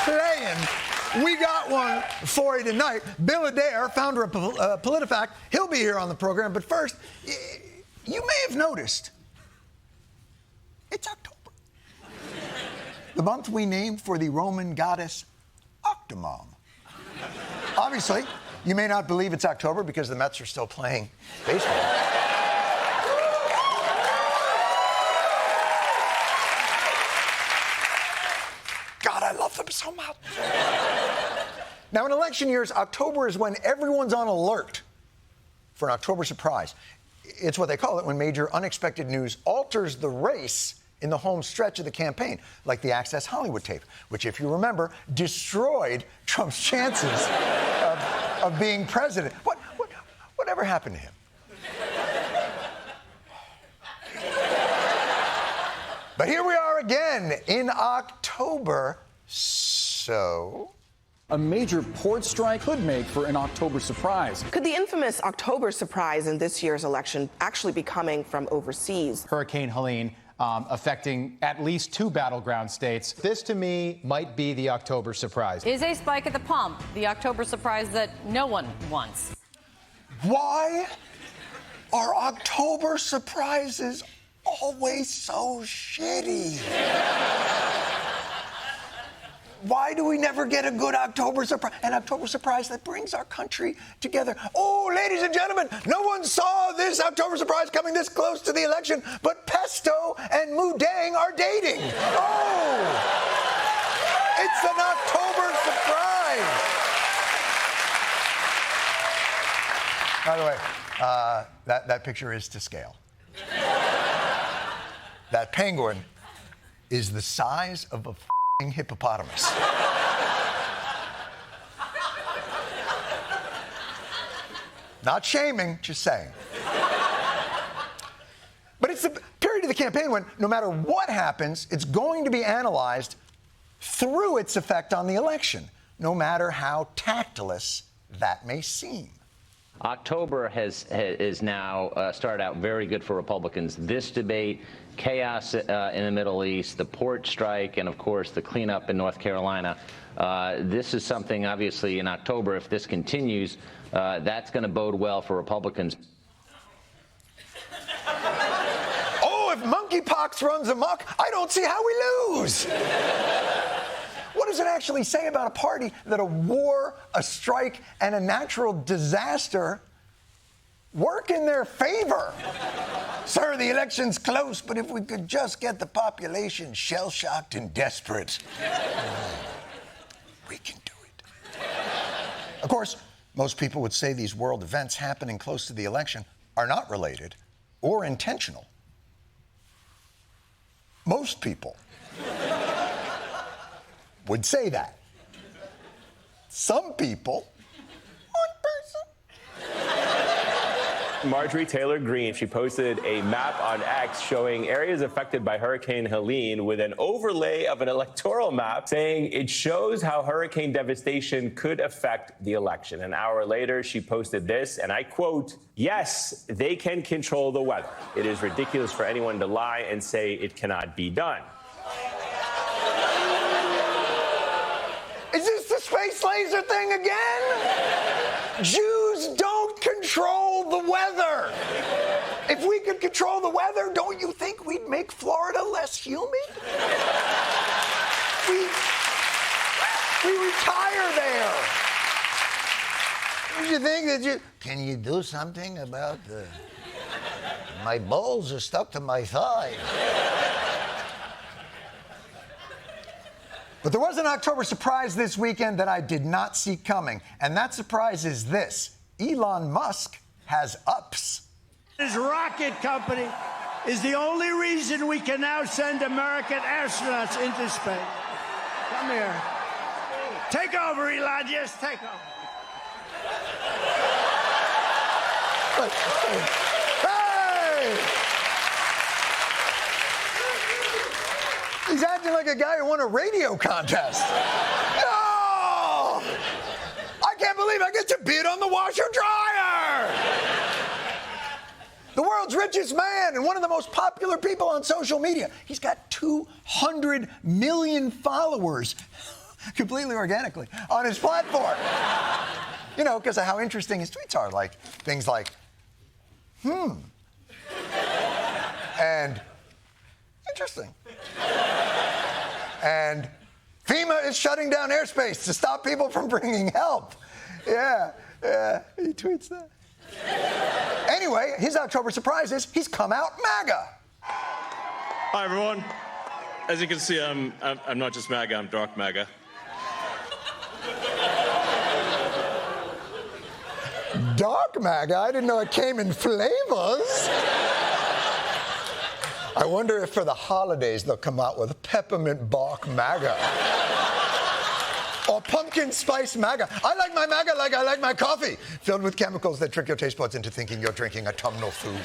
playing. We got one for you tonight. Bill Adair, founder of PolitiFact, he'll be here on the program. But first, you may have noticed, it's October. The month we named for the Roman goddess Octomom. Obviously, you may not believe it's October because the Mets are still playing baseball. God, I love them so much. Now, in election years, October is when everyone's on alert for an October surprise. It's what they call it when major unexpected news alters the race in the home stretch of the campaign, like the Access Hollywood tape, which, if you remember, destroyed Trump's chances of being president. Whatever happened to him? But here we are again in October, so... A major port strike could make for an October surprise. Could the infamous October surprise in this year's election actually be coming from overseas? Hurricane Helene affecting at least 2 battleground states. This, to me, might be the October surprise. Is a spike at the pump the October surprise that no one wants? Why are October surprises always so shitty? Why do we never get a good October surprise? An October surprise that brings our country together. Oh, ladies and gentlemen, no one saw this October surprise coming this close to the election, but Pesto and Mudang are dating. Oh, it's an October surprise. By the way, that picture is to scale. That penguin is the size of a hippopotamus. Not shaming, just saying. But it's the period of the campaign when no matter what happens, it's going to be analyzed through its effect on the election, no matter how tactless that may seem. October is now started out very good for Republicans. This debate, chaos in the Middle East, the port strike, and, of course, the cleanup in North Carolina. This is something, obviously, in October, if this continues, that's going to bode well for Republicans. Oh, if monkeypox runs amok, I don't see how we lose. What does it actually say about a party that a war, a strike, and a natural disaster work in their favor? Sir, the election's close, but if we could just get the population shell-shocked and desperate, we can do it. Of course, most people would say these world events happening close to the election are not related or intentional. Most people would say that. Some people, one person. Marjorie Taylor Greene, she posted a map on X showing areas affected by Hurricane Helene with an overlay of an electoral map saying it shows how hurricane devastation could affect the election. An hour later, she posted this, and I quote, "Yes, they can control the weather. It is ridiculous for anyone to lie and say it cannot be done." Is this the space laser thing again? Jews don't control the weather. If we could control the weather, don't you think we'd make Florida less humid? We retire there. Don't you think that can you do something about my balls are stuck to my thigh? But there was an October surprise this weekend that I did not see coming, and that surprise is this. Elon Musk has ups. His rocket company is the only reason we can now send American astronauts into space. Come here. Take over, Elon. Just take over. Hey! He's acting like a guy who won a radio contest. No! I can't believe I get to bid on the washer dryer! The world's richest man and one of the most popular people on social media. He's got 200 million followers. completely organically on his platform. You know, because of how interesting his tweets are. Like, things like, and interesting. And FEMA is shutting down airspace to stop people from bringing help. Yeah, he tweets that. Anyway, his October surprise is he's come out MAGA. Hi, everyone. As you can see, I'm not just MAGA, I'm dark MAGA. Dark MAGA? I didn't know it came in flavors. I wonder if for the holidays they'll come out with peppermint bark MAGA. Or pumpkin spice MAGA. I like my MAGA like I like my coffee, filled with chemicals that trick your taste buds into thinking you're drinking autumnal food.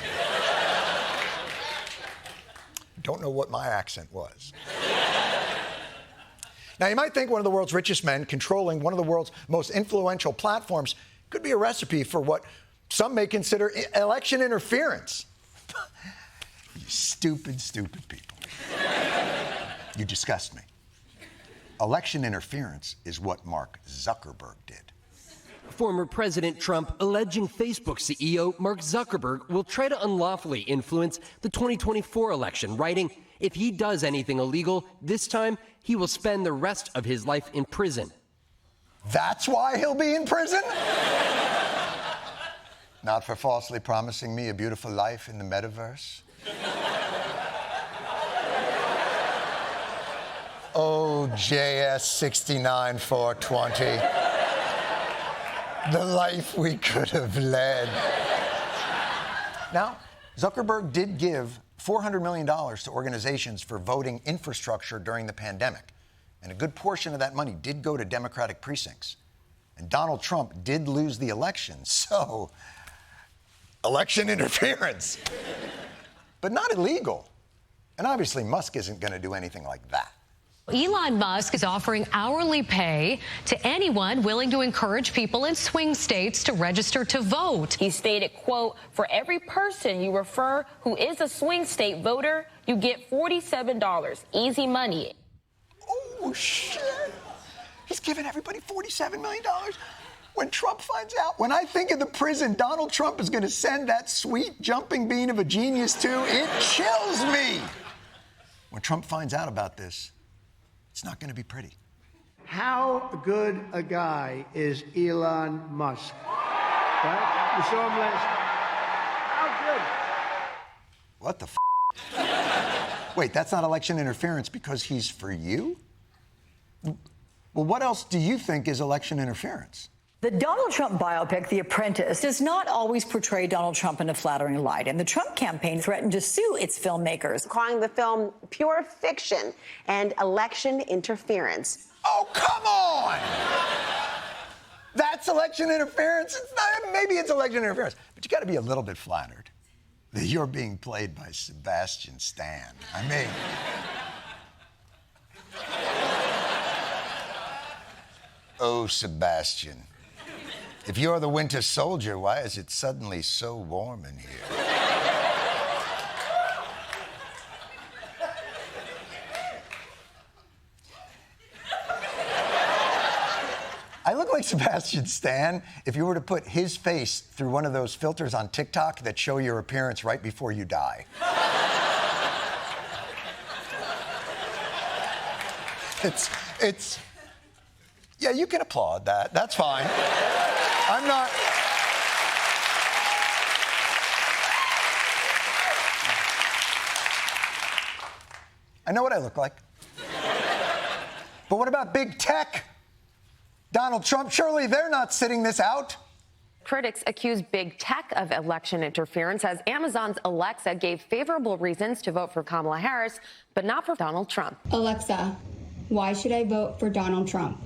Don't know what my accent was. Now, you might think one of the world's richest men controlling one of the world's most influential platforms could be a recipe for what some may consider election interference. You stupid, stupid people. You disgust me. Election interference is what Mark Zuckerberg did. Former President Trump alleging Facebook CEO Mark Zuckerberg will try to unlawfully influence the 2024 election, writing, if he does anything illegal, this time he will spend the rest of his life in prison. That's why he'll be in prison? Not for falsely promising me a beautiful life in the metaverse? Oh, JS 69420. The life we could have led. Now, Zuckerberg did give $400 million to organizations for voting infrastructure during the pandemic. And a good portion of that money did go to Democratic precincts. And Donald Trump did lose the election, so election interference. But not illegal. And obviously Musk isn't going to do anything like that. Elon Musk is offering hourly pay to anyone willing to encourage people in swing states to register to vote. He stated, quote, for every person you refer who is a swing state voter, you get $47. Easy money. Oh, shit. He's giving everybody $47 million. When Trump finds out, when I think of the prison Donald Trump is going to send that sweet jumping bean of a genius to, it chills me. When Trump finds out about this, it's not going to be pretty. How good a guy is Elon Musk? Right? You saw him last. How good? What the f? Wait, that's not election interference because he's for you? Well, what else do you think is election interference? The Donald Trump biopic, The Apprentice, does not always portray Donald Trump in a flattering light, and the Trump campaign threatened to sue its filmmakers, calling the film pure fiction and election interference. Oh, come on! That's election interference? It's not, maybe it's election interference, but you got to be a little bit flattered that you're being played by Sebastian Stan. I mean... Oh, Sebastian. If you're the Winter Soldier, why is it suddenly so warm in here? I look like Sebastian Stan if you were to put his face through one of those filters on TikTok that show your appearance right before you die. It's... Yeah, you can applaud that. That's fine. I'm not... I know what I look like. But what about big tech? Donald Trump, surely they're not sitting this out. Critics accuse big tech of election interference as Amazon's Alexa gave favorable reasons to vote for Kamala Harris, but not for Donald Trump. Alexa, why should I vote for Donald Trump?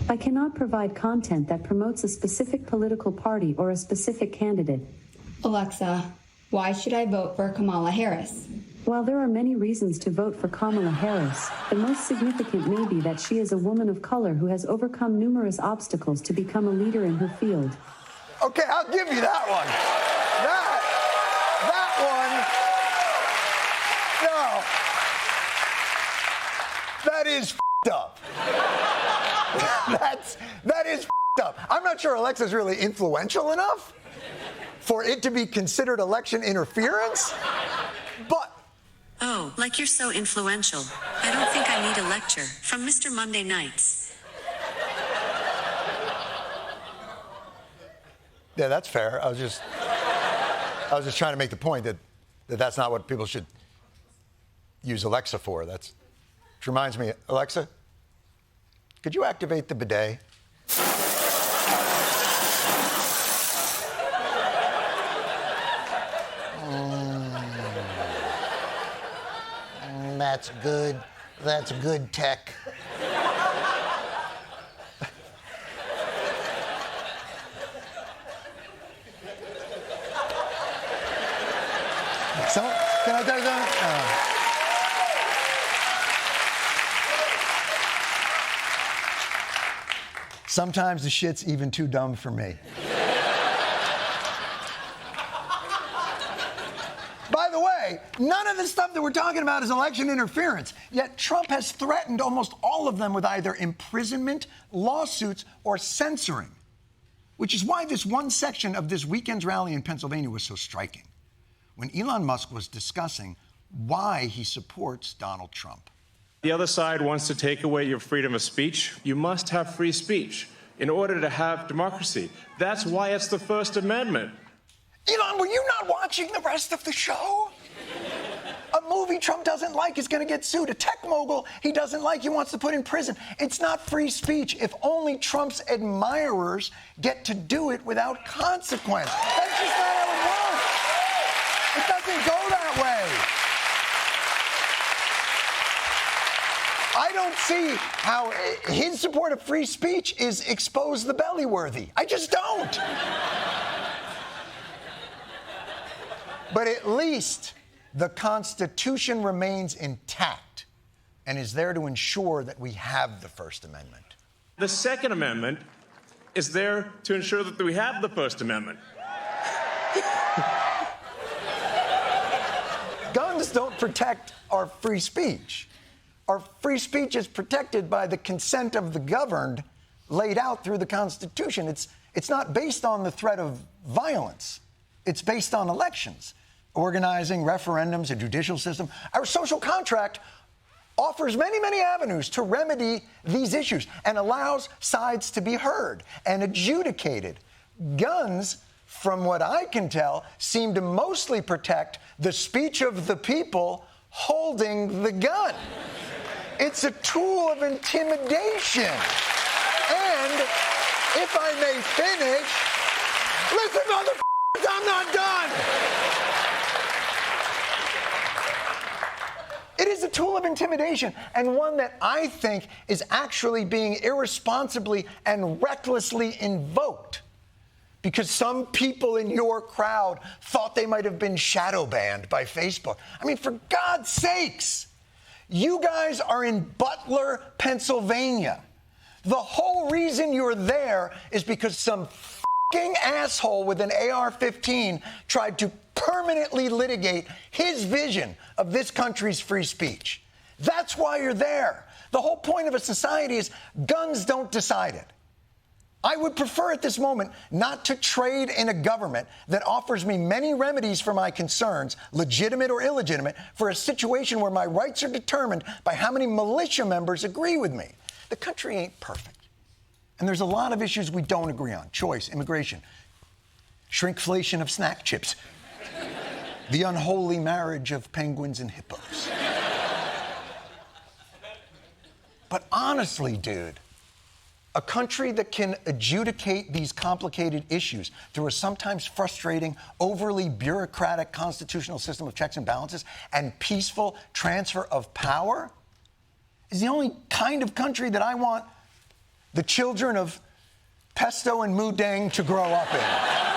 I cannot provide content that promotes a specific political party or a specific candidate. Alexa, why should I vote for Kamala Harris? While there are many reasons to vote for Kamala Harris, the most significant may be that she is a woman of color who has overcome numerous obstacles to become a leader in her field. Okay, I'll give you that one. That one. No. That is f***ed up. That is up. I'm not sure Alexa's really influential enough for it to be considered election interference, but... Oh, like you're so influential. I don't think I need a lecture from Mr. Monday Nights. Yeah, that's fair. I was just trying to make the point that that's not what people should use Alexa for. Which reminds me, Alexa, could you activate the bidet? That's good. That's good tech. So, can I tell you something? Sometimes the shit's even too dumb for me. By the way, none of the stuff that we're talking about is election interference. Yet Trump has threatened almost all of them with either imprisonment, lawsuits, or censoring. Which is why this one section of this weekend's rally in Pennsylvania was so striking. When Elon Musk was discussing why he supports Donald Trump. The other side wants to take away your freedom of speech. You must have free speech in order to have democracy. That's why it's the First Amendment. Elon, were you not watching the rest of the show? A movie Trump doesn't like is going to get sued. A tech mogul he doesn't like, he wants to put in prison. It's not free speech if only Trump's admirers get to do it without consequence. That's just not how it works. It doesn't go that way. I don't see how his support of free speech is expose the belly worthy. I just don't. But at least the Constitution remains intact and is there to ensure that we have the First Amendment. The Second Amendment is there to ensure that we have the First Amendment. Guns don't protect our free speech. Our free speech is protected by the consent of the governed laid out through the Constitution. It's not based on the threat of violence. It's based on elections, organizing, referendums, a judicial system. Our social contract offers many, many avenues to remedy these issues and allows sides to be heard and adjudicated. Guns, from what I can tell, seem to mostly protect the speech of the people holding the gun. It's a tool of intimidation. And if I may finish, listen, motherfuckers, I'm not done. It is a tool of intimidation, and one that I think is actually being irresponsibly and recklessly invoked because some people in your crowd thought they might have been shadow banned by Facebook. I mean, for God's sakes, you guys are in Butler, Pennsylvania. The whole reason you're there is because some fucking asshole with an AR-15 tried to permanently litigate his vision of this country's free speech. That's why you're there. The whole point of a society is guns don't decide it. I would prefer at this moment not to trade in a government that offers me many remedies for my concerns, legitimate or illegitimate, for a situation where my rights are determined by how many militia members agree with me. The country ain't perfect. And there's a lot of issues we don't agree on. Choice, immigration, shrinkflation of snack chips, the unholy marriage of penguins and hippos. But honestly, dude, a country that can adjudicate these complicated issues through a sometimes frustrating, overly bureaucratic constitutional system of checks and balances and peaceful transfer of power is the only kind of country that I want the children of Pesto and Mudang to grow up in.